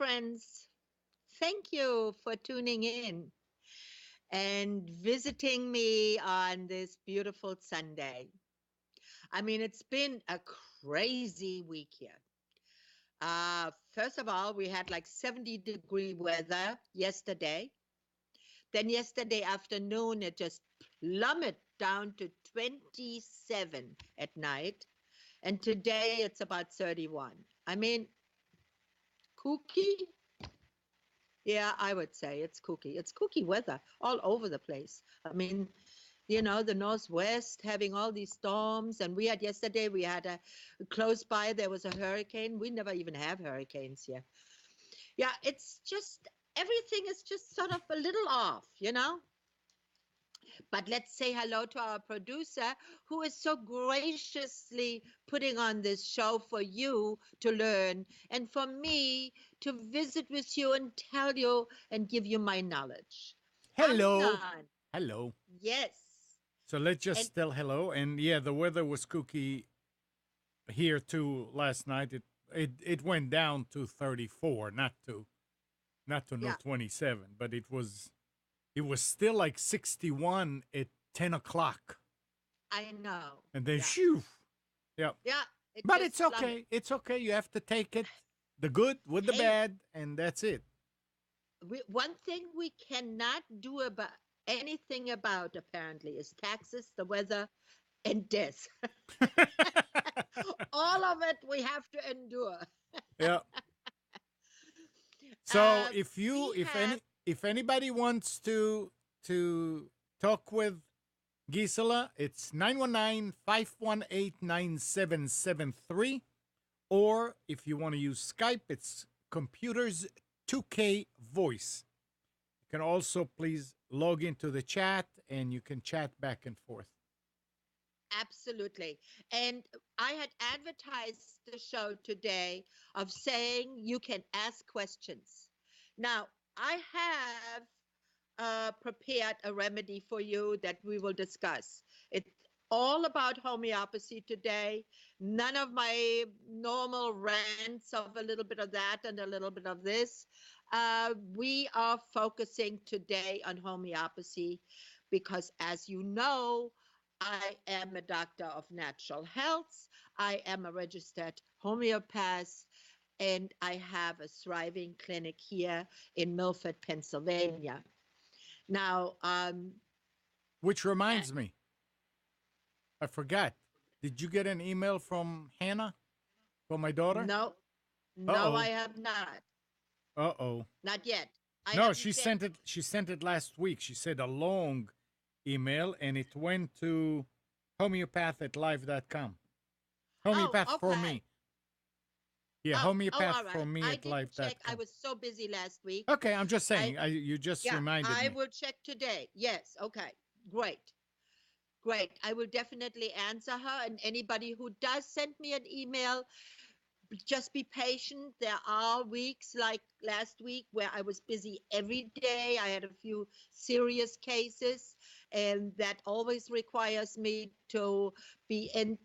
friends. Thank you for tuning in and visiting me on this beautiful Sunday. I mean, it's been a crazy week here. First of all, we had like 70-degree weather yesterday. Then yesterday afternoon, it just plummeted down to 27 at night. And today it's about 31. I mean, kooky. Yeah, I would say it's kooky. It's kooky weather all over the place. I mean, the Northwest having all these storms. And we had yesterday, we had a close by, there was a hurricane. We never even have hurricanes here. Yeah, it's just everything is just sort of a little off. But let's say hello to our producer who is so graciously putting on this show for you to learn and for me to visit with you and tell you and give you my knowledge. Hello. Amnon. Hello. Yes. So let's And just tell hello. And yeah, the weather was kooky here too last night. It went down to 34, not to no yeah, 27, but it was still like 61 at 10 o'clock. I know. And then Yeah. shoo. Yeah. Yeah. It But just it's okay. It's okay. You have to take it, the good with the Hey, bad, and that's it. one thing we cannot do about anything about apparently is taxes, the weather, and death. All of it we have to endure. Yeah. So Uh, if we you have, if anybody wants to talk with Gisela, it's 919-518-9773. Or if you want to use Skype, it's Computers 2K Voice. You can also please log into the chat and you can chat back and forth. absolutely. And I had advertised the show today of saying you can ask questions. Now, I have prepared a remedy for you that we will discuss. It's all about homeopathy today. None of my normal rants of a little bit of that and a little bit of this. We are focusing today on homeopathy because, as you know, I am a doctor of natural health. I am a registered homeopath, and I have a thriving clinic here in Milford, Pennsylvania. Now, Which reminds me, I forgot. Did you get an email from Hannah, from my daughter? no, Uh no, I oh. have not. Uh oh. Not yet. I No, haven't she checked. sent it. She sent it last week. She said a long email, and it went to homeopath at live.com. Oh, Homeopath for okay. me. Yeah, Oh, homeopath all for right. me I at didn't check. I live.com. was so busy last week. Okay, I'm just I, saying. You just yeah, reminded I me. will check today. Yes. Okay. Great. Great. I will definitely answer her. And anybody who does send me an email, just be patient. There are weeks like last week where I was busy every day. I had a few serious cases, and that always requires me to be in,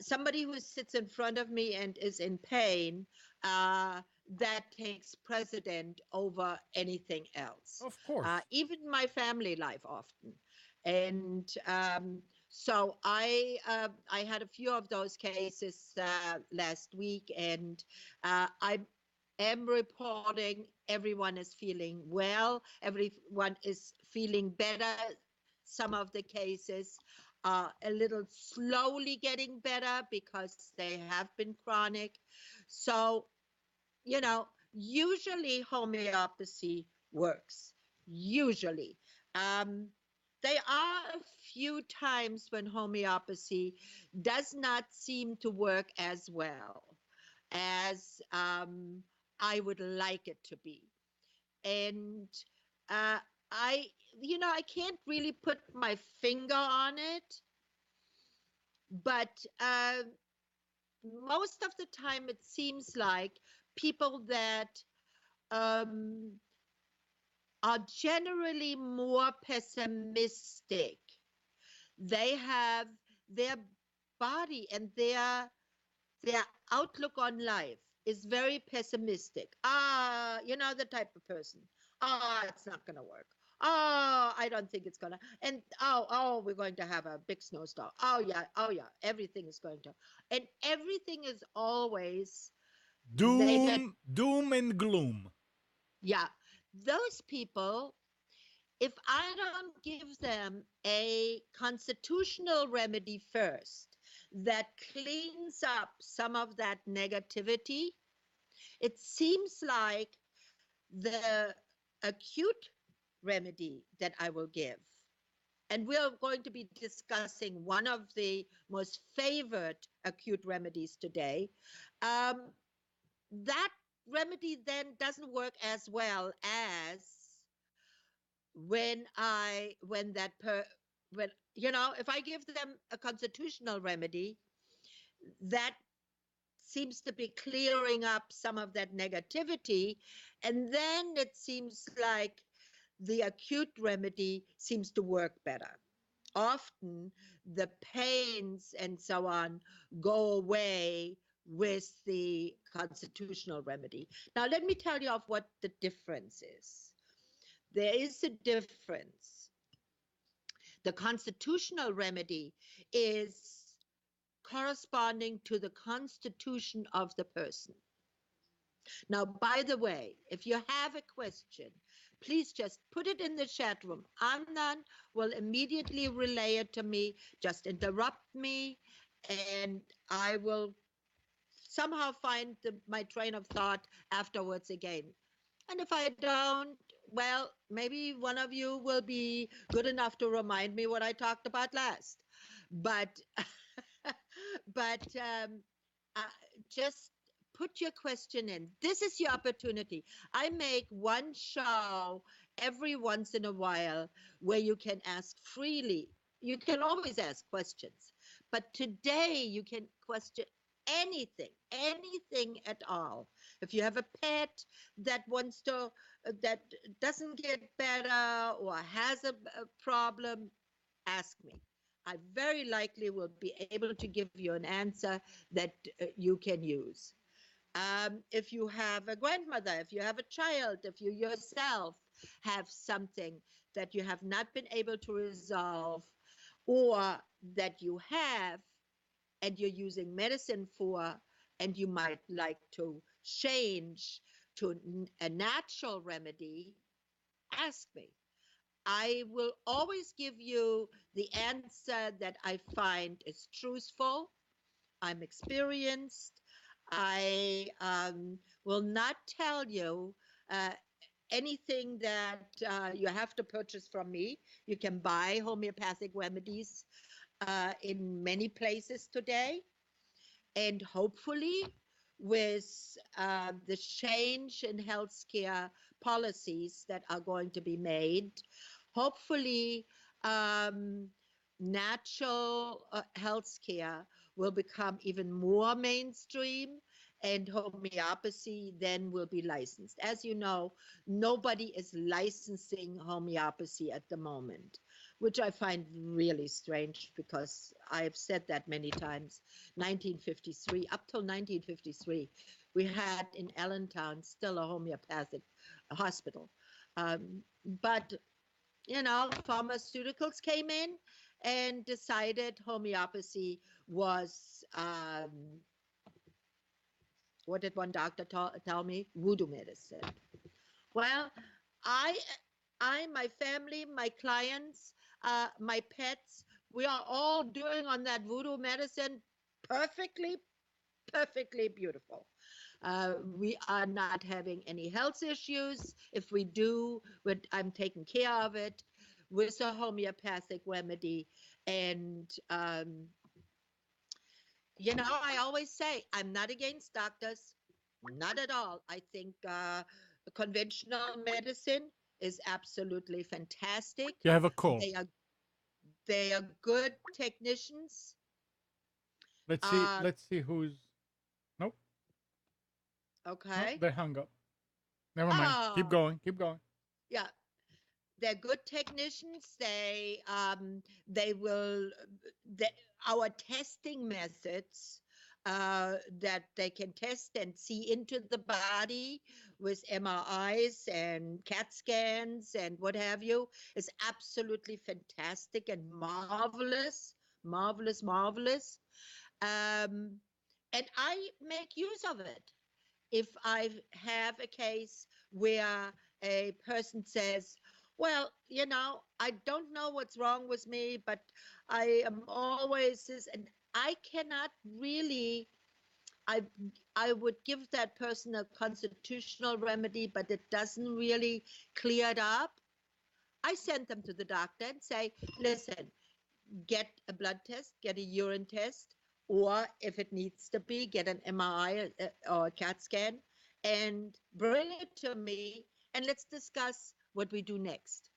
somebody who sits in front of me and is in pain. That takes precedent over anything else, Of course. even my family life often. And so I had a few of those cases last week, and I am reporting everyone is feeling well, everyone is feeling better. Some of the cases are a little slowly getting better because they have been chronic. So, usually homeopathy works. Usually. Um, there are a few times when homeopathy does not seem to work as well as I would like it to be. And uh, I, I can't really put my finger on it, but most of the time it seems like people that um, are generally more pessimistic, they have their body and their outlook on life is very pessimistic. The type of person. It's not going to work. I don't think it's going to. And we're going to have a big snowstorm. Oh, yeah, everything is going to. And everything is always made it. Doom and gloom. Yeah. Those people, if I don't give them a constitutional remedy first that cleans up some of that negativity, it seems like the acute remedy that I will give, and we're going to be discussing one of the most favored acute remedies today, um, that remedy then doesn't work as well as when that when if I give them a constitutional remedy that seems to be clearing up some of that negativity, and then it seems like the acute remedy seems to work better. Often the pains and so on go away with the constitutional remedy. Now let me tell you of what the difference is. There is a difference. The constitutional remedy is corresponding to the constitution of the person. Now, by the way, if you have a question, please just put it in the chat room. Anand will immediately relay it to me. Just interrupt me, and I will somehow find my train of thought afterwards again. And if I don't, well, maybe one of you will be good enough to remind me what I talked about last. But, but uh, just put your question in. This is your opportunity. I make one show every once in a while where you can ask freely. You can always ask questions, but today you can question anything at all. If you have a pet that wants to, that doesn't get better or has a problem, ask me. I very likely will be able to give you an answer that you can use. If you have a grandmother, if you have a child, if you yourself have something that you have not been able to resolve, or that you have and you're using medicine for, and you might like to change to a natural remedy, ask me. I will always give you the answer that I find is truthful. I'm experienced. I will not tell you uh, anything that you have to purchase from me. You can buy homeopathic remedies in many places today. And hopefully, with the change in healthcare policies that are going to be made, hopefully, um, natural healthcare will become even more mainstream, and homeopathy then will be licensed. As you know, nobody is licensing homeopathy at the moment, which I find really strange because I've said that many times. 1953, up till 1953, we had in Allentown still a homeopathic hospital. But, pharmaceuticals came in and decided homeopathy was, what did one doctor tell me? Voodoo medicine. Well, I, my family, my clients, my pets, we are all doing on that voodoo medicine perfectly, perfectly beautiful. We are not having any health issues. If we do, I'm taking care of it with a homeopathic remedy. And, I always say I'm not against doctors, not at all. I think conventional medicine is absolutely fantastic. You have a call. They are good technicians. Let's see. Let's see who's. Nope. Nope. Okay. They hung up. Never mind. Keep going. Keep going. Yeah, they're good technicians. They will. Our testing methods that they can test and see into the body with MRIs and CAT scans and what have you is absolutely fantastic and marvelous, marvelous, marvelous. Um, and I make use of it. If I have a case where a person says, well, I don't know what's wrong with me, but I am always this, and I cannot really, I I would give that person a constitutional remedy, but it doesn't really clear it up. I send them to the doctor and say, listen, get a blood test, get a urine test, or if it needs to be, get an MRI or a CAT scan and bring it to me and let's discuss what we do next.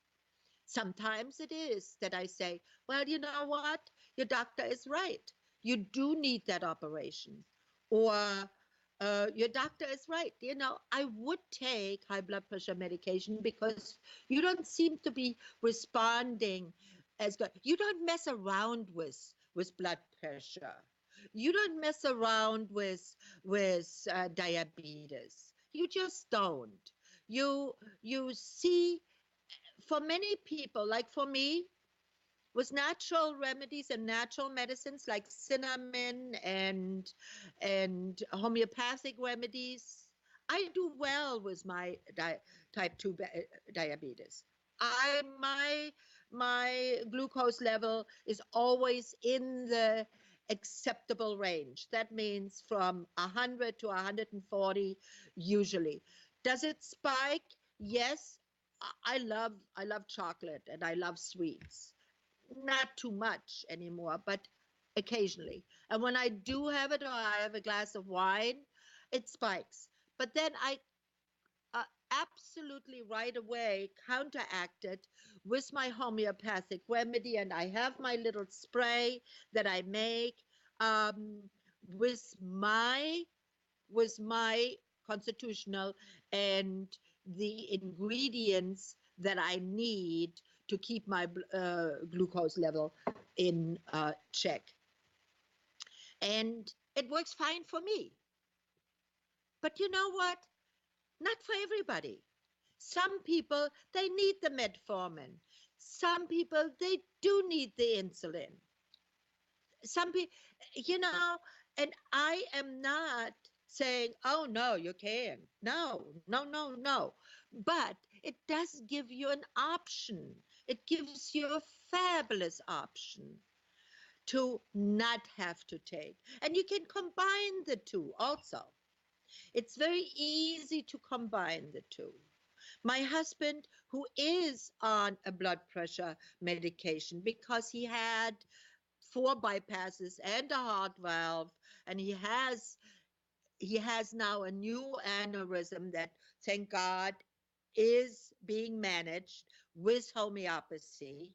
Sometimes it is that I say, well, you know what? Your doctor is right. You do need that operation. Or your doctor is right. I would take high blood pressure medication because you don't seem to be responding as good. You don't mess around with blood pressure. You don't mess around with diabetes. You just don't. You see, for many people, like for me, with natural remedies and natural medicines like cinnamon and homeopathic remedies, I do well with my type 2 diabetes. I my my glucose level is always in the acceptable range. That means from 100 to 140 usually. Does it spike? Yes. I love chocolate and I love sweets, not too much anymore, but occasionally. And when I do have it or I have a glass of wine, it spikes. But then I absolutely right away counteract it with my homeopathic remedy, and I have my little spray that I make um, with my with my constitutional and the ingredients that I need to keep my glucose level in check. And it works fine for me. But you know what? Not for everybody. Some people, they need the metformin. Some people, they do need the insulin. Some people, you know, and I am not saying, oh, no, you can't. No, no, no, no. But it does give you an option. It gives you a fabulous option to not have to take. And you can combine the two also. It's very easy to combine the two. My husband, who is on a blood pressure medication because he had 4 bypasses and a heart valve, and he has now a new aneurysm that, thank God, is being managed with homeopathy.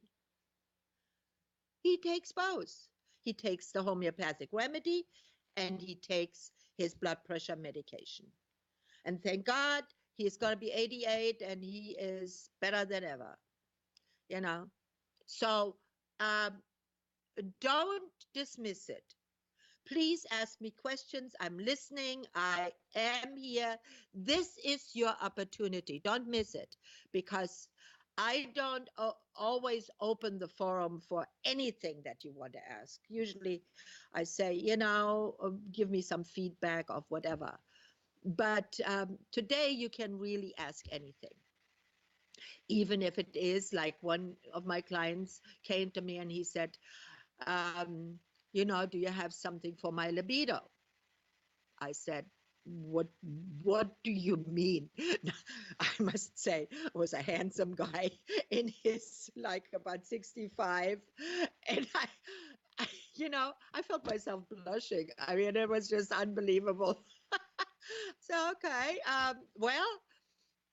He takes both. He takes the homeopathic remedy and he takes his blood pressure medication. And thank God he's going to be 88 and he is better than ever, you know. So um, don't dismiss it. Please ask me questions. I'm listening. I am here. This is your opportunity. Don't miss it because I don't always open the forum for anything that you want to ask. Usually I say, give me some feedback of whatever. But today you can really ask anything, even if it is like one of my clients came to me and he said, do you have something for my libido? I said, what do you mean? I must say, was a handsome guy in his like about 65. And I felt myself blushing. I mean, it was just unbelievable. So, okay, well,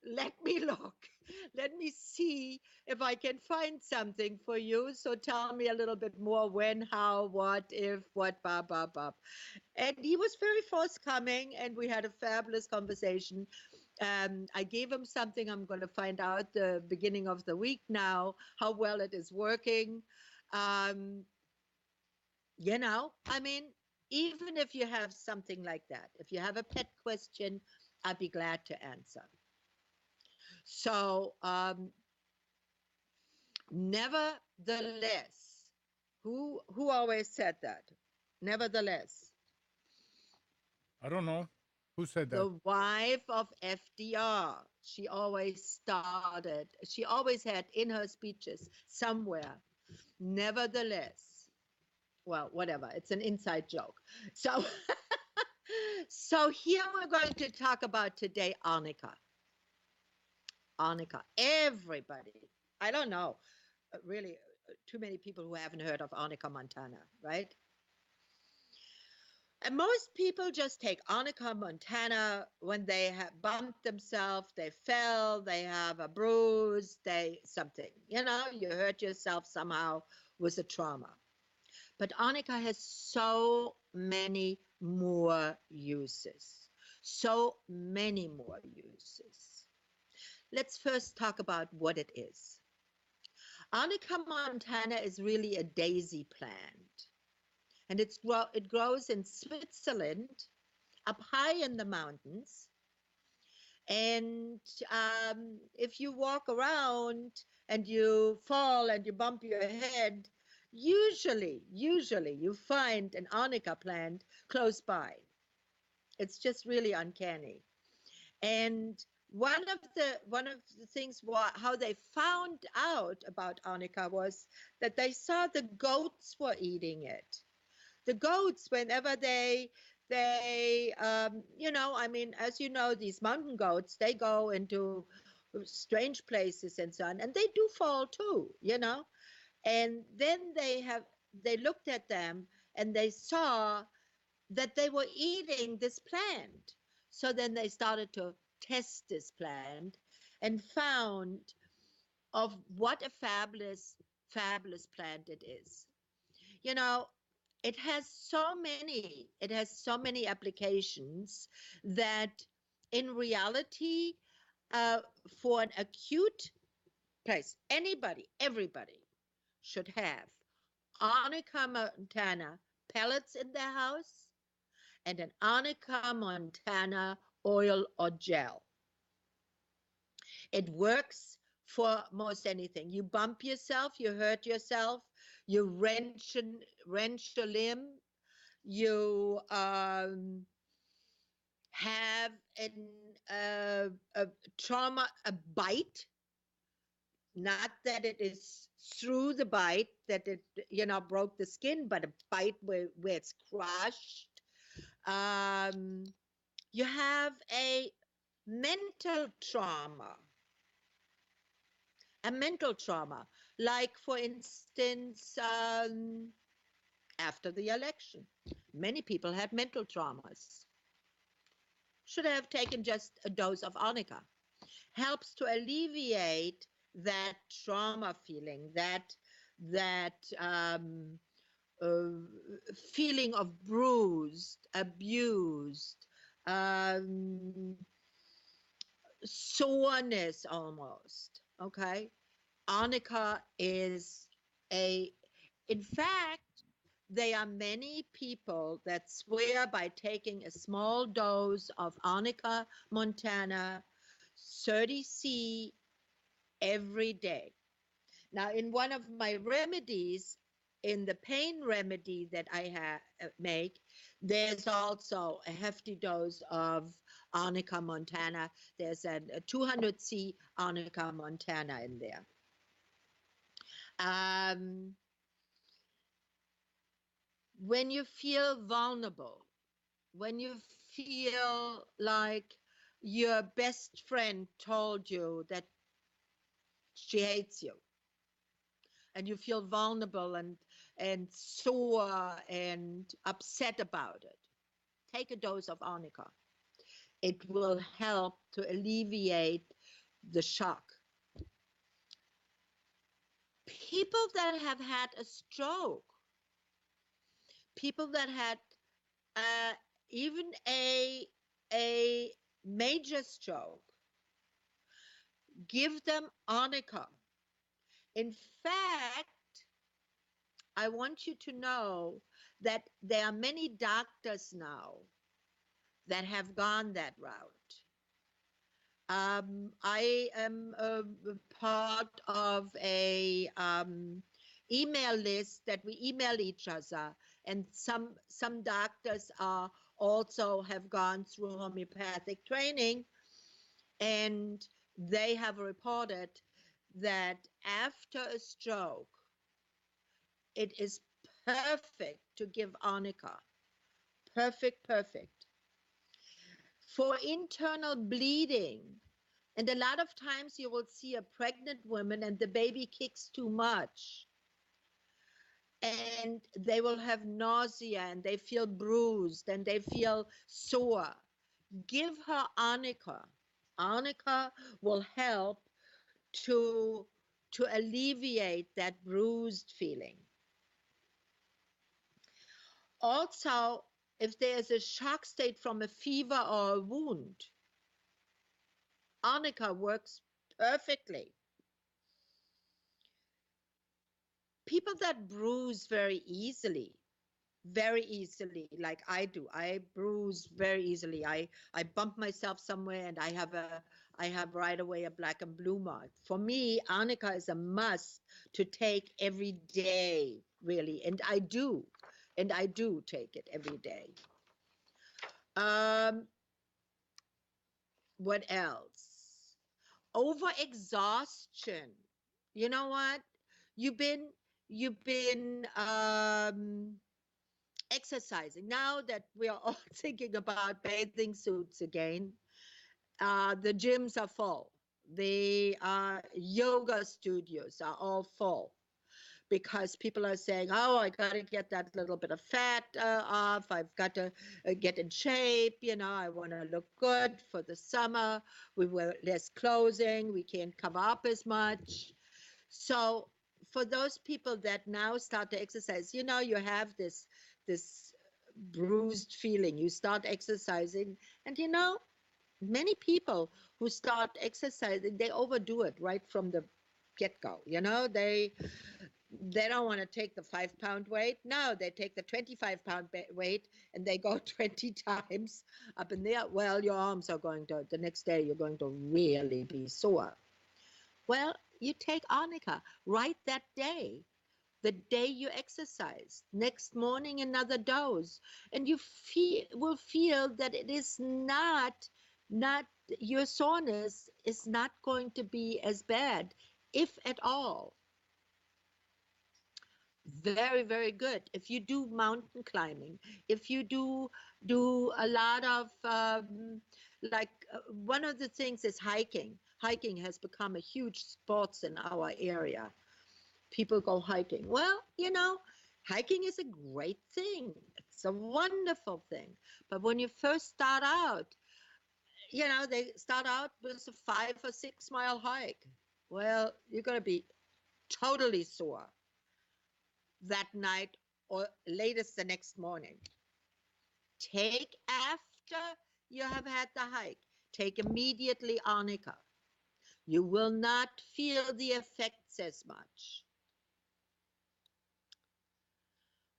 let me look. Let me see if I can find something for you. So tell me a little bit more when, how, what, if, what, blah, blah, blah. And he was very forthcoming, and we had a fabulous conversation. I gave him something. I'm going to find out the beginning of the week now how well it is working. I mean, even if you have something like that, if you have a pet question, I'd be glad to answer. So, nevertheless, who always said that? Nevertheless, I don't know who said that. the wife of FDR, she always had in her speeches somewhere, nevertheless. Well, whatever, it's an inside joke. So, so here we're going to talk about today Arnica. Arnica. Everybody. I don't know, really, too many people who haven't heard of Arnica, Montana, right? And most people just take Arnica, Montana when they have bumped themselves, they fell, they have a bruise, something. You hurt yourself somehow with a trauma. But Arnica has so many more uses. So many more uses. Let's first talk about what it is. Arnica montana is really a daisy plant, and it grows in Switzerland, up high in the mountains. And if you walk around and you fall and you bump your head, usually you find an arnica plant close by. It's just really uncanny. And one of the things how they found out about arnica was that they saw the goats were eating it. The goats, whenever I mean, as you know, these mountain goats, they go into strange places and so on, and they do fall too. And then they looked at them and they saw that they were eating this plant. So then they started to test this plant and found of what a fabulous plant it is. You know, it has so many applications that in reality, uh, for an acute place, everybody should have Arnica montana pellets in their house and an Arnica montana oil or gel. It works for most anything. You bump yourself, you hurt yourself, you wrench a limb, you have a trauma, a bite. Not that it is through the bite that it broke the skin, but a bite where it's crushed. Um, you have mental trauma, a mental trauma, like for instance, after the election, many people had mental traumas. Should have taken just a dose of arnica. Helps to alleviate that trauma feeling, that uh, feeling of bruised, abused, um, soreness almost. Okay, arnica is in fact, there are many people that swear by taking a small dose of Arnica montana 30C every day. Now, in one of my remedies, in the pain remedy that I make, there's also a hefty dose of Arnica montana. There's a 200C Arnica montana in there. Um, when you feel vulnerable, when you feel like your best friend told you that she hates you, and you feel vulnerable and sore and upset about it, take a dose of arnica. It will help to alleviate the shock. People that have had a stroke, people that had uh, even a major stroke, give them arnica. In fact, I want you to know that there are many doctors now that have gone that route. I am a part of a email list that we email each other, and some doctors are also have gone through homeopathic training, and they have reported that after a stroke, it is perfect to give arnica. Perfect, perfect. For internal bleeding, and a lot of times you will see a pregnant woman and the baby kicks too much, and they will have nausea and they feel bruised and they feel sore. Give her arnica. Arnica will help to alleviate that bruised feeling. Also, if there is a shock state from a fever or a wound, arnica works perfectly. People that bruise very easily, like I do. I bruise very easily. I bump myself somewhere and I have right away a black and blue mark. For me, arnica is a must to take every day, really, and I do take it every day. Um, what else? Overexhaustion. You know what? You've been you've been exercising. Now that we are all thinking about bathing suits again, the gyms are full. The yoga studios are all full because people are saying, "Oh, I got to get that little bit of fat off. I've got to get in shape. You know, I want to look good for the summer. We wear less clothing. We can't cover up as much." So for those people that now start to exercise, you know, you have this bruised feeling. You start exercising, and you know, many people who start exercising, they overdo it right from the get-go. You know, they don't want to take the 5 pound weight. No, they take the 25 pound weight and they go 20 times up in there. Well, your arms are going to, the next day, you're going to really be sore. Well, you take arnica right that day, the day you exercise. Next morning, another dose, and you will feel that it is not your soreness is not going to be as bad, if at all. Very, very good. If you do mountain climbing, if you do a lot of like one of the things is hiking. Hiking has become a huge sports in our area. People go hiking. Well, you know, hiking is a great thing. It's a wonderful thing. But when you first start out, you know, they start out with a 5 or 6 mile hike. Well, you're going to be totally sore that night or latest the next morning. Take after you have had the hike, take immediately arnica. You will not feel the effects as much.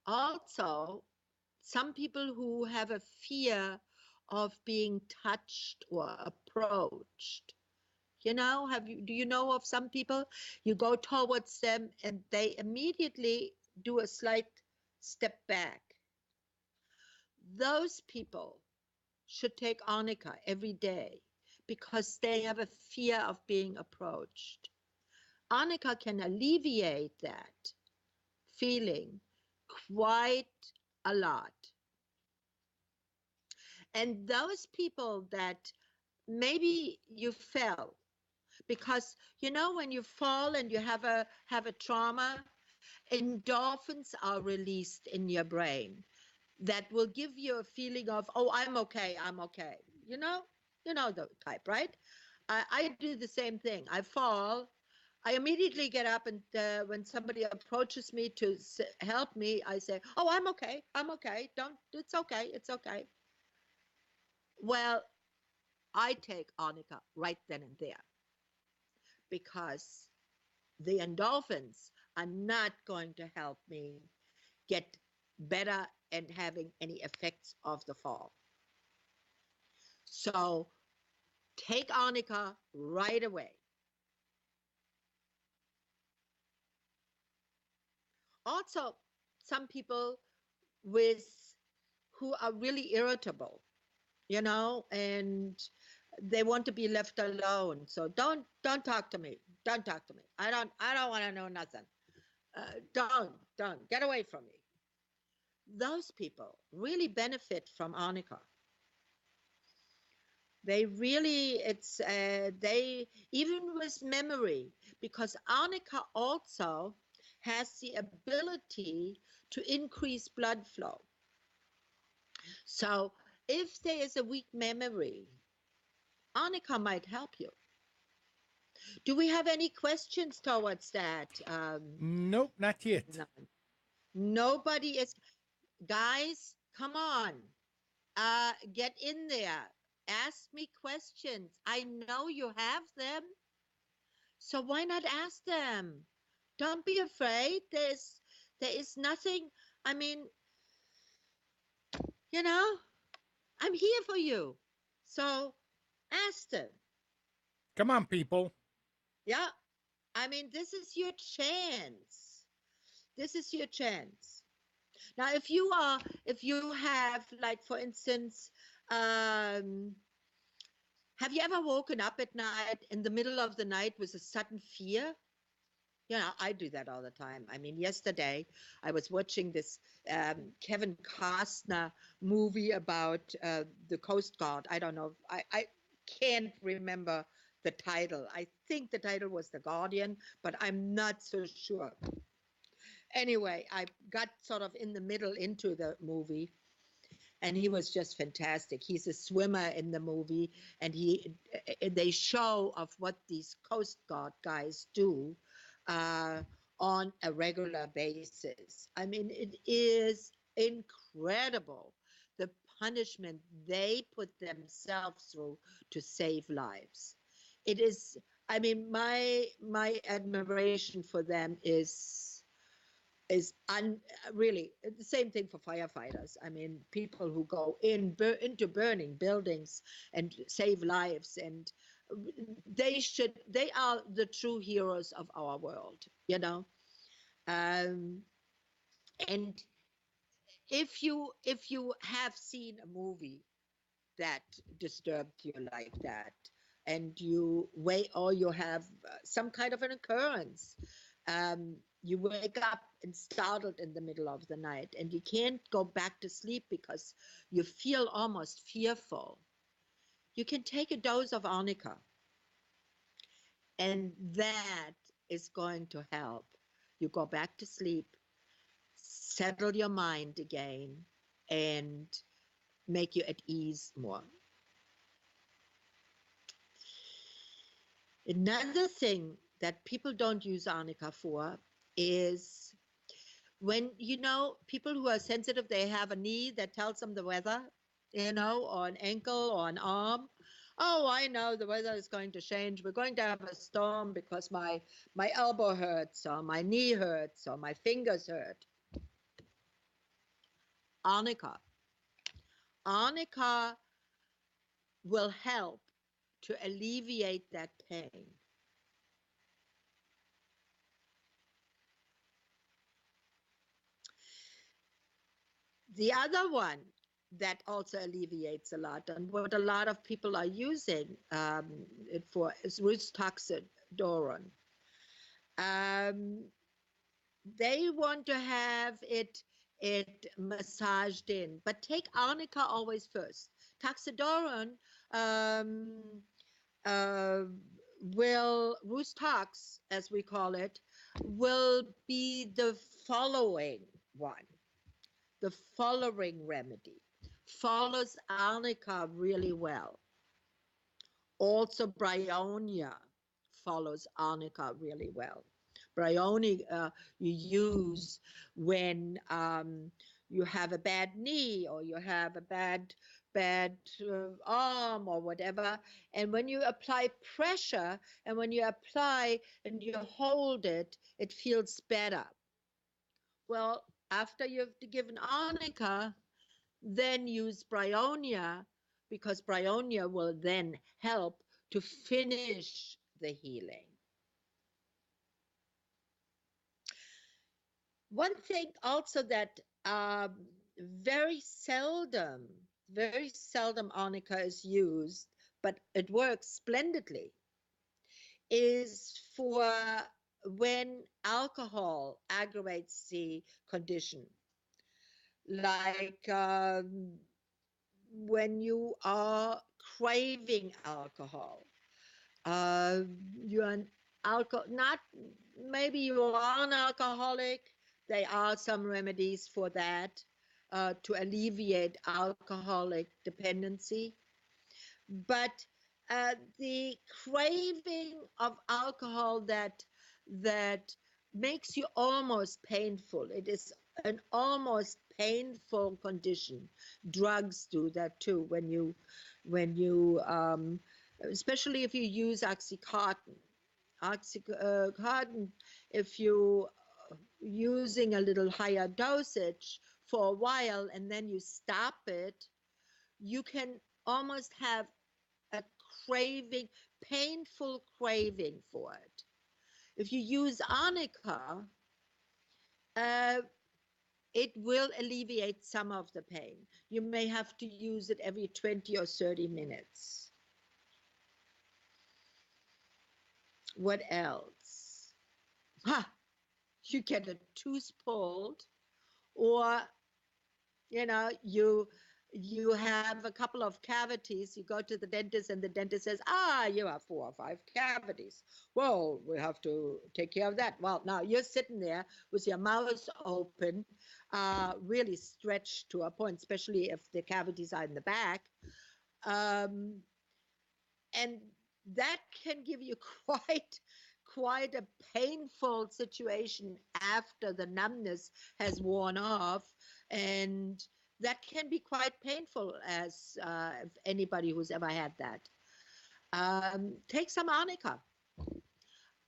Also, some people who have a fear of being touched or approached. You know, do you know of some people? You go towards them and they immediately do a slight step back. Those people should take arnica every day because they have a fear of being approached. Arnica can alleviate that feeling quite a lot. And those people that maybe you fell because you know when you fall and you have a trauma, endorphins are released in your brain that will give you a feeling of, oh, I'm okay, I'm okay. You know the type, right? I do the same thing. I fall, I immediately get up, and when somebody approaches me to help me, I say, oh, I'm okay, I'm okay, don't, it's okay, it's okay. Well, I take arnica right then and there because the endorphins are not going to help me get better and having any effects of the fall. So take Arnica right away. Also, some people with who are really irritable, and they want to be left alone. So don't talk to me. Don't talk to me. I don't want to know nothing. Don't get away from me. Those people really benefit from Arnica. They really, they, even with memory, because Arnica also has the ability to increase blood flow. So if there is a weak memory, Arnica might help you. Do we have any questions towards that? Nope, not yet. No. Nobody is. Guys, come on. Get in there. Ask me questions. I know you have them. So why not ask them? Don't be afraid. There is nothing. I mean, you know, I'm here for you. So ask them. Come on, people. Yeah. I mean, this is your chance. This is your chance. Now, if you have, like, for instance, um, have you ever woken up at night in the middle of the night with a sudden fear? I do that all the time. I mean, yesterday I was watching this Kevin Costner movie about the Coast Guard. I don't know. I can't remember the title. I think the title was The Guardian, but I'm not so sure. Anyway, I got sort of in the middle into the movie, and he was just fantastic. He's a swimmer in the movie, and they show of what these Coast Guard guys do uh, on a regular basis. I mean, it is incredible the punishment they put themselves through to save lives. It is. I mean, my admiration for them is really the same thing for firefighters. I mean, people who go into burning buildings and save lives, and they are the true heroes of our world. Um, and if you have seen a movie that disturbed you like that, and you have some kind of an occurrence, you wake up and startled in the middle of the night, and you can't go back to sleep because you feel almost fearful, you can take a dose of Arnica, and that is going to help you go back to sleep, settle your mind again, and make you at ease more. Another thing that people don't use Arnica for is when, people who are sensitive, they have a knee that tells them the weather, or an ankle or an arm. Oh, I know the weather is going to change. We're going to have a storm because my elbow hurts, or my knee hurts, or my fingers hurt. Arnica. Arnica will help to alleviate that pain. The other one that also alleviates a lot, and what a lot of people are using it for, is rustoxadoron. They want to have it massaged in, but take Arnica always first. Toxadoron um, uh, Rustox, as we call it, will be the following one. The following remedy follows Arnica really well. Also, bryonia follows Arnica really well. Bryonia you use when you have a bad knee, or you have a bad arm or whatever, and when you apply pressure, and when you apply and you hold it, it feels better. Well, after you've given arnica, then use bryonia, because bryonia will then help to finish the healing. One thing also that very seldom, very seldom arnica is used, but it works splendidly, is for when alcohol aggravates the condition. Like when you are craving alcohol, uh, you're an alcohol, not maybe you are an alcoholic. There are some remedies for that to alleviate alcoholic dependency. But the craving of alcohol that makes you almost painful. It is an almost painful condition. Drugs do that too. When you especially if you use oxycontin. Oxycontin, if you using a little higher dosage for a while and then you stop it, you can almost have a craving, painful craving for it. If you use arnica, uh, it will alleviate some of the pain. You may have to use it every 20 or 30 minutes. What else? Ha! You get a tooth pulled, or you have a couple of cavities. You go to the dentist and the dentist says, you have 4 or 5 cavities. Well, we have to take care of that. Well, now you're sitting there with your mouth open, really stretched to a point, especially if the cavities are in the back. And that can give you quite a painful situation after the numbness has worn off, and that can be quite painful, as anybody who's ever had that. Take some arnica.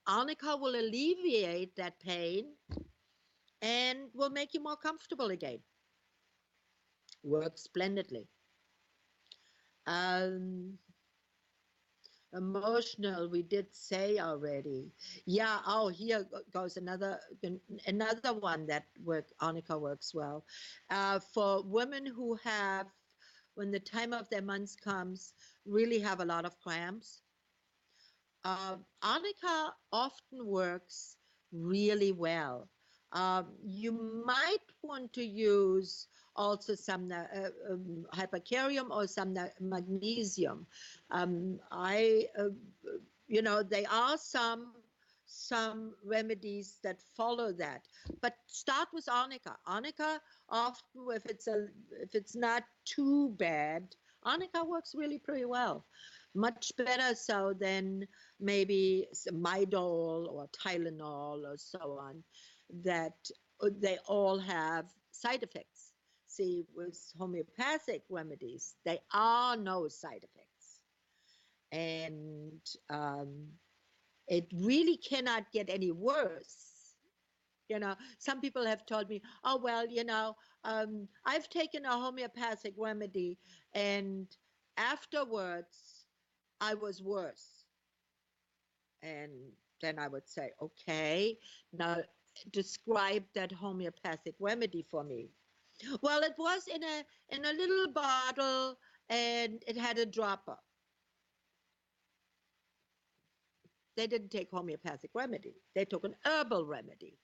Arnica will alleviate that pain and will make you more comfortable again. Works splendidly. Emotional, we did say already. Yeah. Oh, here goes another one that arnica works well for women who have, when the time of their months comes, really have a lot of cramps. Arnica often works really well. You might want to use also some hypercarium or some magnesium. There are some remedies that follow that, but start with arnica. Arnica, often if it's not too bad, arnica works really pretty well. Much better so than maybe Midol or Tylenol or so on, that they all have side effects. See, with homeopathic remedies, there are no side effects. And it really cannot get any worse. Some people have told me, oh, well, I've taken a homeopathic remedy and afterwards I was worse. And then I would say, okay, now describe that homeopathic remedy for me. Well, it was in a little bottle and it had a dropper. They didn't take homeopathic remedy. They took an herbal remedy.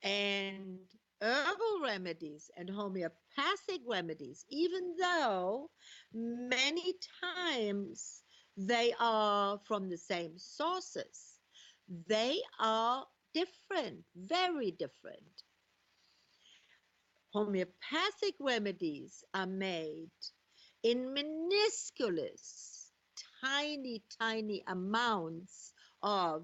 And herbal remedies and homeopathic remedies, even though many times they are from the same sources, they are different, very different. Homeopathic remedies are made in minuscule, tiny amounts of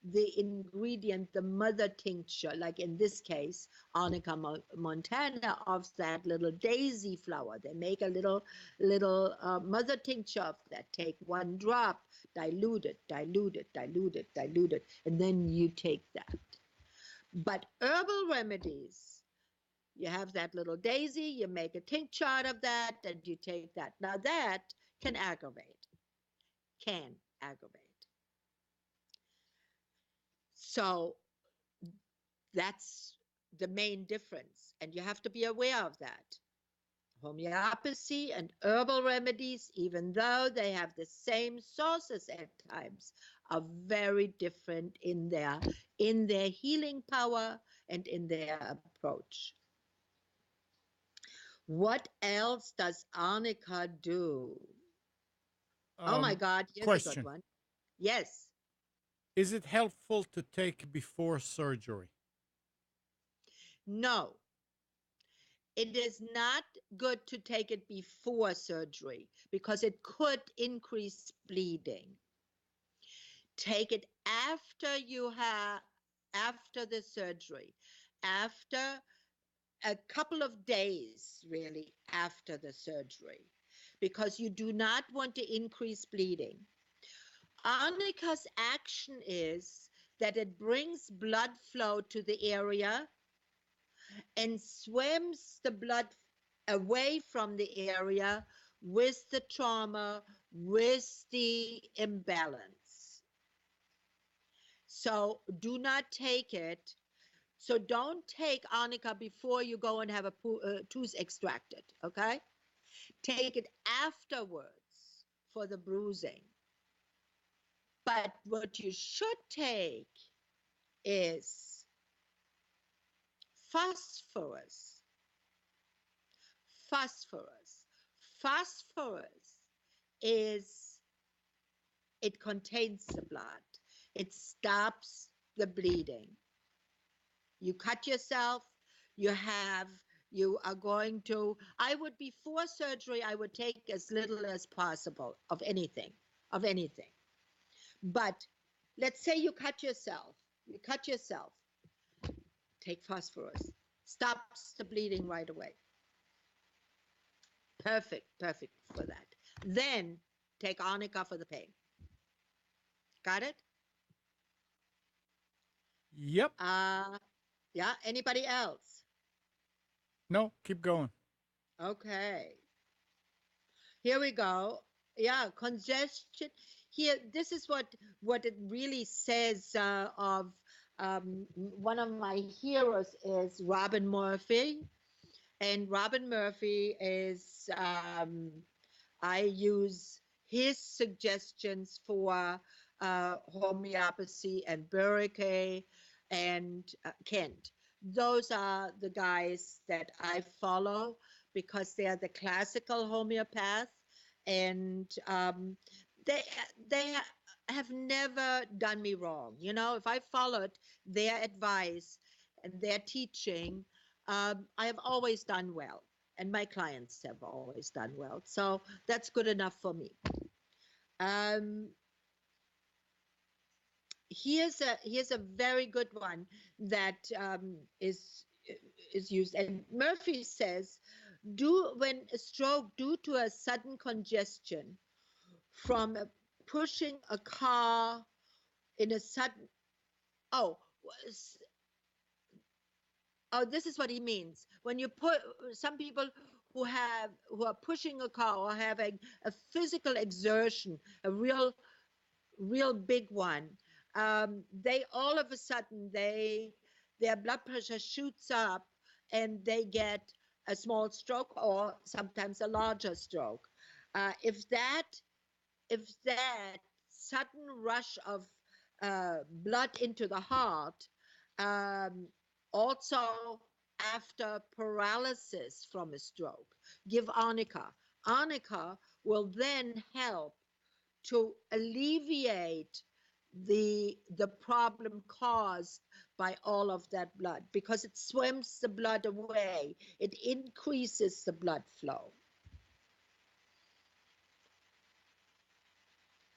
the ingredient, the mother tincture, like in this case, Arnica montana, of that little daisy flower. They make a little mother tincture of that. Take one drop, dilute it, dilute it, dilute it, dilute it, and then you take that. But herbal remedies, you have that little daisy, you make a tincture out of that, and you take that. Now that can aggravate, can aggravate. So that's the main difference, and you have to be aware of that. Homeopathy and herbal remedies, even though they have the same sources at times, are very different in their healing power and in their approach. What else does Arnica do? Oh my God, here's a good Question: one. Yes. is it helpful to take before surgery? No, it is not good to take it before surgery because it could increase bleeding. Take it after the surgery, after a couple of days, really, after the surgery, because you do not want to increase bleeding. Arnica's action is that it brings blood flow to the area and swims the blood away from the area with the trauma, with the imbalance. So do not take it. So don't take Arnica before you go and have a tooth extracted, okay? Take it afterwards for the bruising. But what you should take is phosphorus. Phosphorus. Phosphorus is, it contains the blood. It stops the bleeding. You cut yourself, you are going to, I would, before surgery, I would take as little as possible of anything, of anything. But let's say you cut yourself, take phosphorus, stops the bleeding right away. Perfect for that. Then take Arnica for the pain. Got it? Yep. Yeah, anybody else? No, keep going. Okay. Here we go. Yeah, congestion. Here, this is what it really says of one of my heroes is Robin Murphy. And Robin Murphy is, I use his suggestions for homeopathy and Burake and Kent. Those are the guys that I follow because they are the classical homeopath, and they they have never done me wrong. You know, if I followed their advice and their teaching, I have always done well, and my clients have always done well. So that's good enough for me. Um, here's a very good one that is used, and Murphy says, when a stroke due to a sudden congestion from pushing a car in a sudden, oh oh, this is what he means. When you put some people who are pushing a car or having a physical exertion, a real big one, they all of a sudden their blood pressure shoots up and they get a small stroke or sometimes a larger stroke. If that sudden rush of blood into the heart, also after paralysis from a stroke, give Arnica. Arnica will then help to alleviate the problem caused by all of that blood, because it swims the blood away. It increases the blood flow.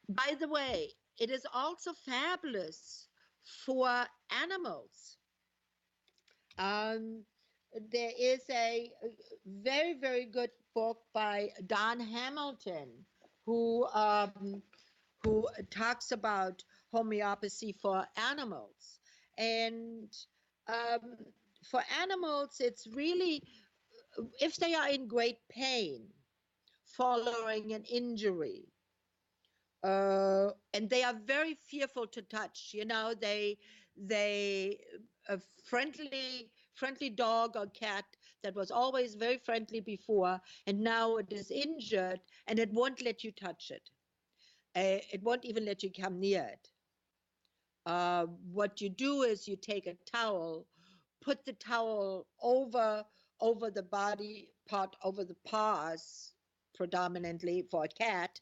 By the way, it is also fabulous For animals, um, there is a very, very good book by Don Hamilton who um, who talks about homeopathy for animals. And um, for animals, it's really if they are in great pain following an injury, and they are very fearful to touch. They a friendly dog or cat that was always very friendly before, and now it is injured, and it won't let you touch it. It won't even let you come near it. What you do is you take a towel, put the towel over the body part, over the paws, predominantly for a cat,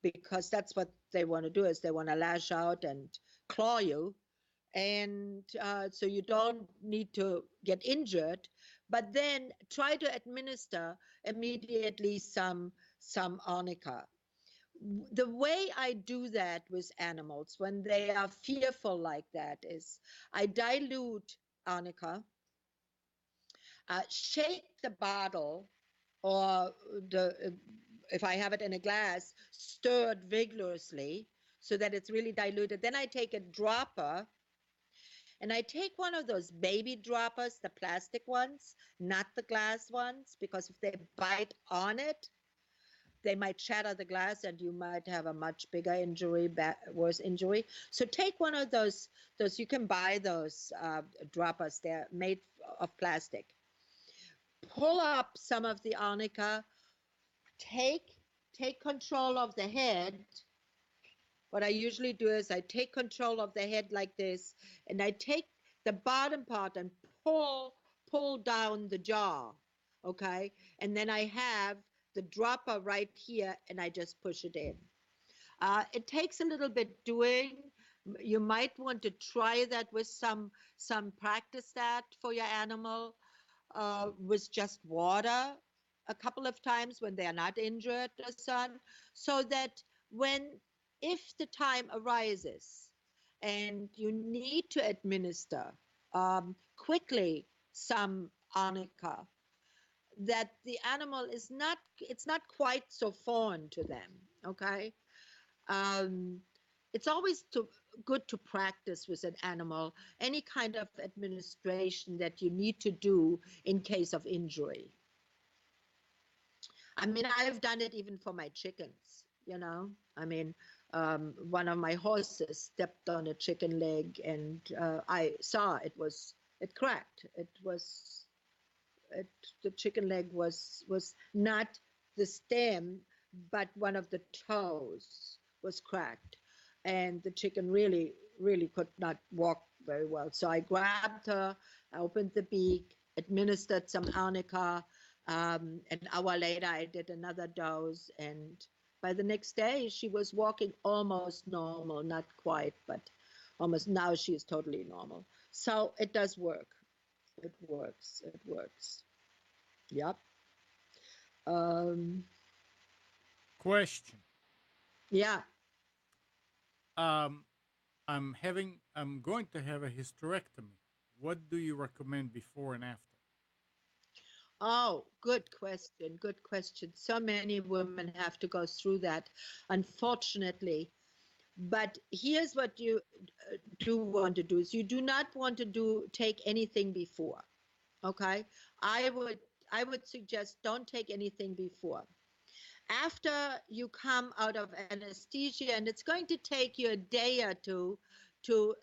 because that's what they want to do is they want to lash out and claw you, and so you don't need to get injured, but then try to administer immediately some arnica. The way I do that with animals when they are fearful like that is I dilute arnica, shake the bottle, or if I have it in a glass, stir it vigorously so that it's really diluted. Then I take a dropper and I take one of those baby droppers, the plastic ones, not the glass ones, because if they bite on it, they might shatter the glass and you might have a much bigger injury, worse injury. So take one of those you can buy those droppers. They're made of plastic. Pull up some of the arnica, take control of the head. What I usually do is I take control of the head like this, and I take the bottom part and pull down the jaw, okay? And then I have the dropper right here, and I just push it in. It takes a little bit doing. You might want to try that with some practice that for your animal with just water a couple of times when they are not injured or son, so that when if the time arises and you need to administer quickly some arnica, that the animal is not, it's not quite so foreign to them, okay? um, it's always good to practice with an animal any kind of administration that you need to do in case of injury. I mean, I've done it even for my chickens, you know. I mean, one of my horses stepped on a chicken leg, and I saw it cracked. The chicken leg was not the stem, but one of the toes was cracked, and the chicken really could not walk very well. So I grabbed her, I opened the beak, administered some arnica. An hour later, I did another dose, and by the next day, she was walking almost normal, not quite, but almost. Now she is totally normal. So it does work. It works. It works. Yep. Um, Question. yeah. Um, I'm going to have a hysterectomy. What do you recommend before and after? Oh, good question. Good question. So many women have to go through that, unfortunately. But here's what you do want to do: is you do not want to take anything before. Okay, I would I would suggest don't take anything before. After you come out of anesthesia, and it's going to take you a day or two to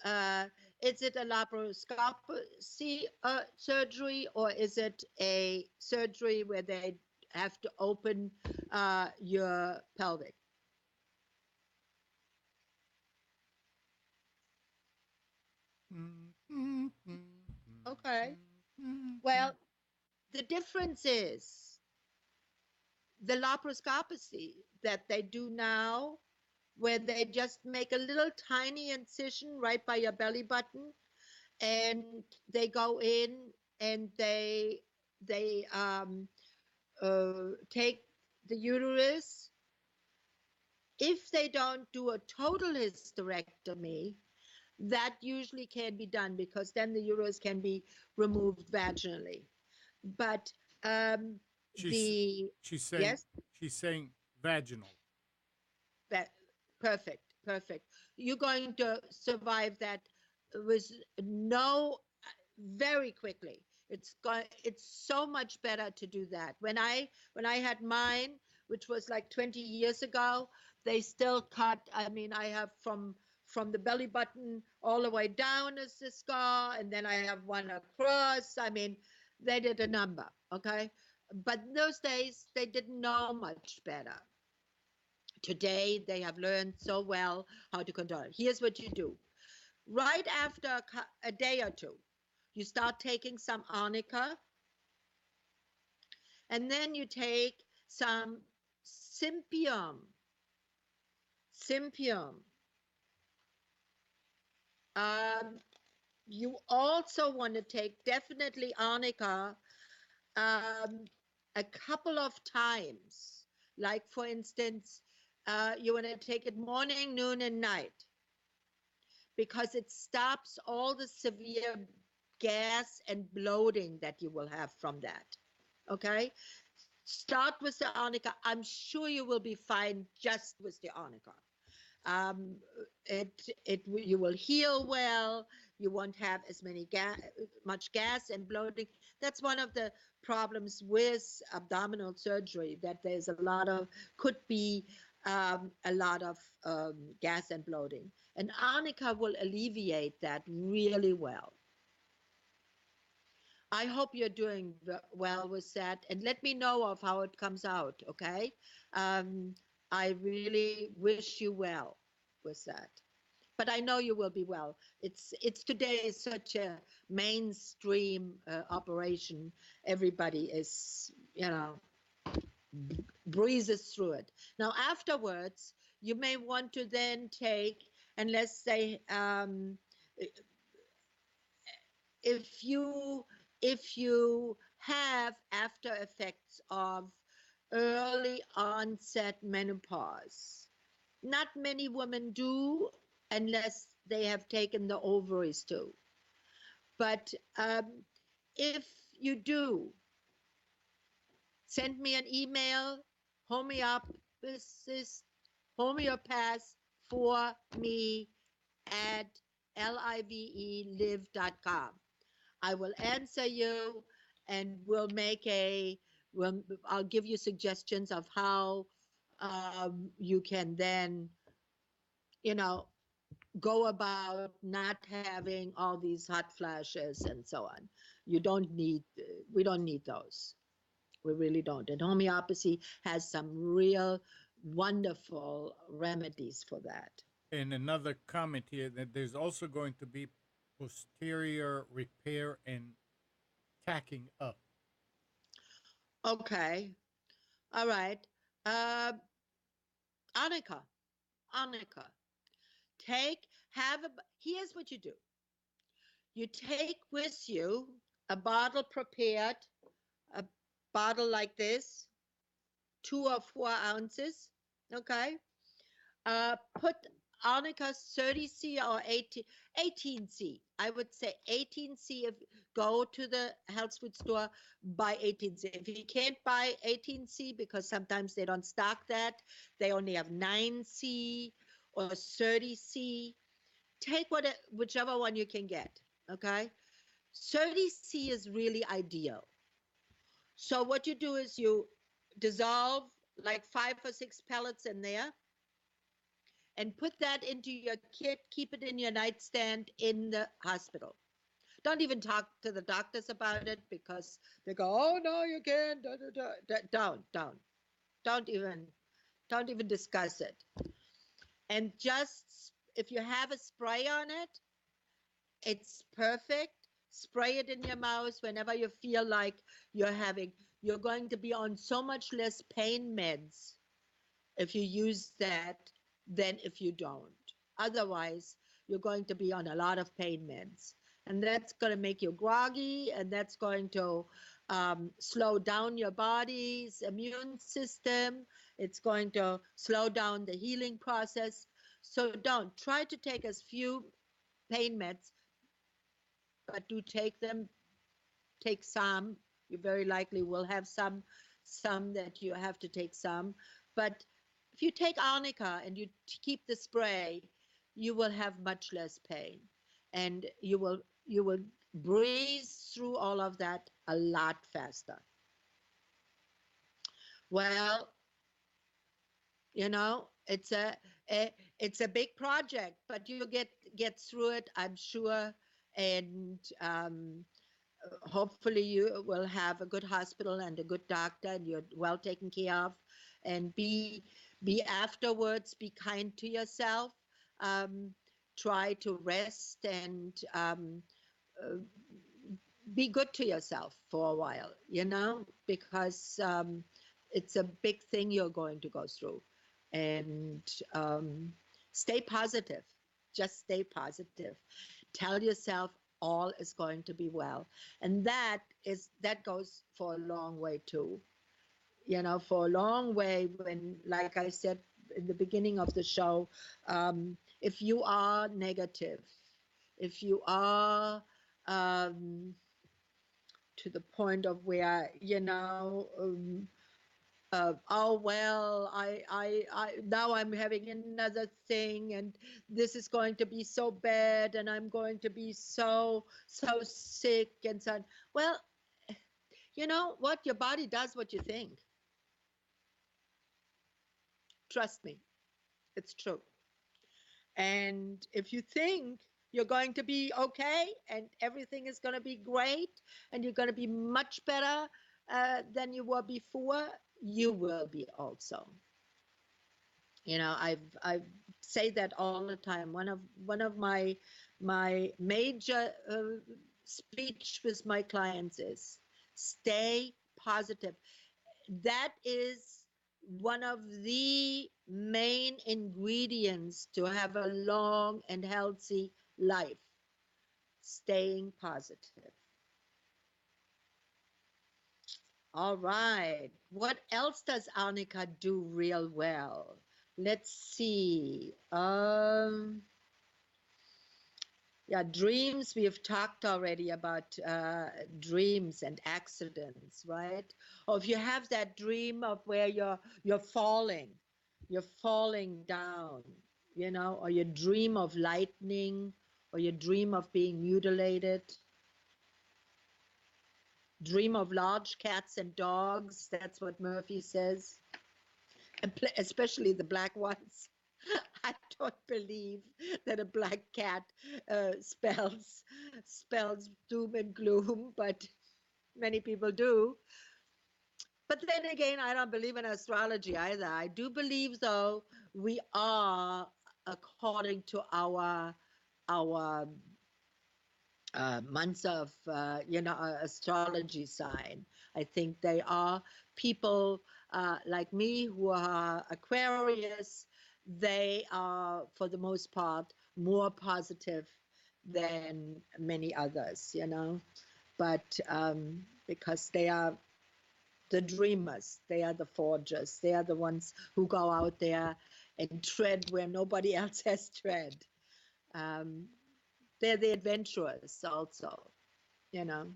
is it a laparoscopy surgery, or is it a surgery where they have to open your pelvic? Okay, well, the difference is the laparoscopy that they do now, where they just make a little tiny incision right by your belly button, and they go in and they take the uterus. If they don't do a total hysterectomy, That usually can be done because then the uterus can be removed vaginally. But She's the she's saying yes, she's saying vaginal. that perfect, perfect. You're going to survive that with no very quickly. It's so much better to do that. When I had mine, which was like 20 years ago, they still cut. I mean, I have from the belly button all the way down is the scar, and then I have one across. I mean, they did a number, okay? But in those days they didn't know much better. Today they have learned so well how to control it. Here's what you do. Right after a day or two, you start taking some arnica, and then you take some sympium. Sympium. Um, you also want to take definitely arnica um, a couple of times. Like, for instance, you want to take it morning, noon, and night because it stops all the severe gas and bloating that you will have from that. Okay? Start with the arnica. I'm sure you will be fine just with the arnica. Um, you will heal well. You won't have as much gas and bloating. That's one of the problems with abdominal surgery, that there's could be a lot of gas and bloating. And arnica will alleviate that really well. I hope you're doing well with that, and let me know of how it comes out, okay? Um, I really wish you well with that. But I know you will be well. It's today is such a mainstream operation. Everybody is, breezes through it. Now afterwards, you may want to then take, and let's say, if you have after effects of early onset menopause. Not many women do unless they have taken the ovaries too. But if you do, send me an email, homeopathist, homeopath for me at livelive.com. I will answer you, and I'll give you suggestions of how you can then, you know, go about not having all these hot flashes and so on. We don't need those. We really don't. And homeopathy has some real wonderful remedies for that. And another comment here that there's also going to be posterior repair and tacking up. Okay. All right. Uh, Annika, Annika, here's what you do. You take with you a bottle prepared, a bottle like this, 2 or 4 ounces. Okay. Put Arnica 30C or 18C. I would say 18C. If go to the health food store, buy 18C. If you can't buy 18C because sometimes they don't stock that, they only have 9C or 30C. Take whichever one you can get. Okay. 30C is really ideal. So what you do is you dissolve like 5 or 6 pellets in there and put that into your kit. Keep it in your nightstand in the hospital. Don't even talk to the doctors about it because they go, "Oh no, you can't." Don't even discuss it. And just if you have a spray on it, it's perfect. Spray it in your mouth whenever you feel like you're going to be on so much less pain meds if you use that than if you don't. Otherwise, you're going to be on a lot of pain meds. And that's going to make you groggy, and that's going to slow down your body's immune system. It's going to slow down the healing process. So don't try to take as few pain meds, but do take them. Take some. You very likely will have some that you have to take some. But if you take Arnica and you keep the spray, you will have much less pain, and you will breeze through all of that a lot faster. Well, it's a big project, but you'll get through it, I'm sure. And hopefully you will have a good hospital and a good doctor, and you're well taken care of. And be afterwards, be kind to yourself. um, Try to rest, and uh, be good to yourself for a while, because it's a big thing you're going to go through. And um, stay positive. Just stay positive. Tell yourself all is going to be well. And that goes for a long way too. For a long way, when, like I said in the beginning of the show, if you are negative, if you are um, to the point of where oh well, I now I'm having another thing, and this is going to be so bad, and I'm going to be so sick and so on. Well, you know what, your body does what you think. Trust me, it's true. And if you think you're going to be okay and everything is going to be great and you're going to be much better than you were before, you will be also. I say that all the time. One of my major speech with my clients is stay positive. That is one of the main ingredients to have a long and healthy life. Staying positive. All right. What else does Arnica do real well? Let's see. Yeah, dreams. We have talked already about dreams and accidents, right? Or if you have that dream of where you're falling down, or you dream of lightning, or you dream of being mutilated, dream of large cats and dogs. That's what Murphy says, and especially the black ones. I don't believe that a black cat spells doom and gloom, but many people do. But then again, I don't believe in astrology either. I do believe, though, we are, according to our months of astrology sign. I think they are people like me who are Aquarius. They are, for the most part, more positive than many others, but because they are the dreamers, they are the forgers, they are the ones who go out there and tread where nobody else has tread. um, they're the adventurers also, you know.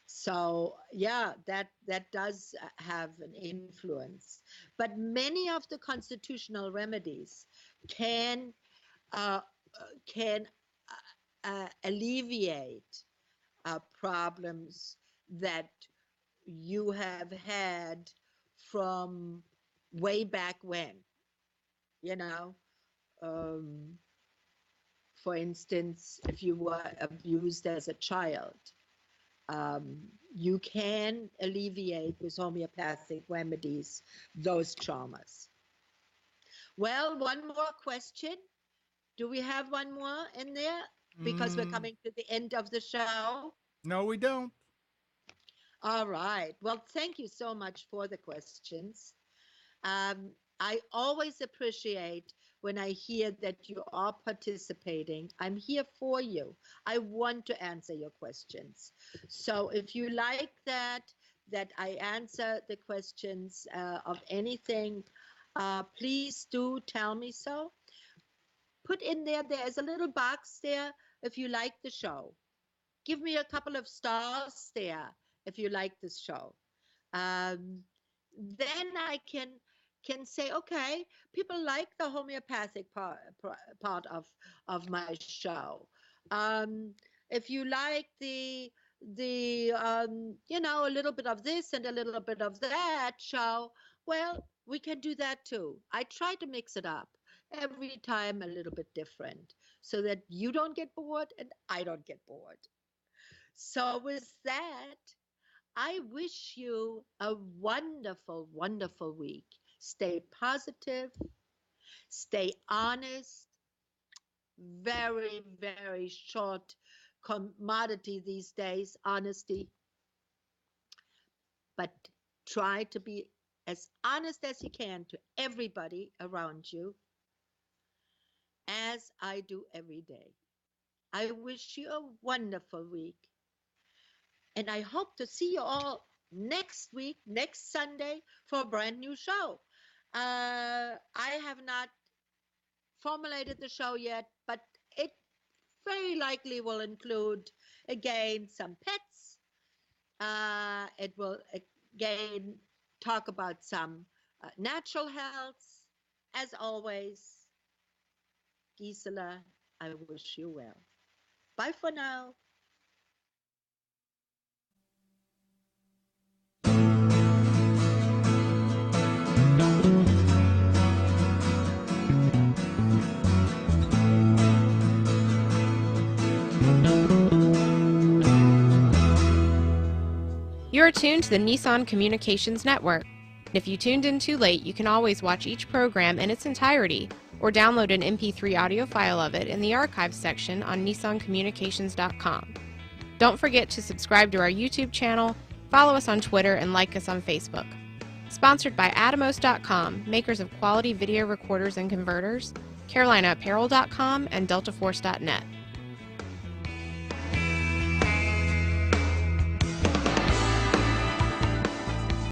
So yeah, that does have an influence. But many of the constitutional remedies can uh, can alleviate problems that you have had from way back when, you know. Um, for instance, if you were abused as a child, you can alleviate with homeopathic remedies those traumas. Well, one more question. Do we have one more in there? Because we're Mm, coming to the end of the show. no, we don't. All right. Well, thank you so much for the questions. I always appreciate when I hear that you are participating. I'm here for you. I want to answer your questions. So if you like that I answer the questions of anything, please do tell me so. Put in there, there's a little box there if you like the show. Give me a couple of stars there if you like this show. Um, then I can say, okay, people like the homeopathic part of my show. Um, if you like the a little bit of this and a little bit of that show, well, we can do that too. I try to mix it up every time a little bit different so that you don't get bored and I don't get bored. So with that, I wish you a wonderful, wonderful week. Stay positive, stay honest. Very, very short commodity these days, honesty. But try to be as honest as you can to everybody around you, as I do every day. I wish you a wonderful week. And I hope to see you all next week, next Sunday, for a brand new show. I have not formulated the show yet, but it very likely will include again some pets. It will again talk about some natural health. As always, Gisela, I wish you well. Bye for now. You're tuned to the Nissan Communications Network. If you tuned in too late, you can always watch each program in its entirety or download an MP3 audio file of it in the archives section on nissancommunications.com. Don't forget to subscribe to our YouTube channel, follow us on Twitter, and like us on Facebook. Sponsored by Atomos.com, makers of quality video recorders and converters, CarolinaApparel.com, and DeltaForce.net.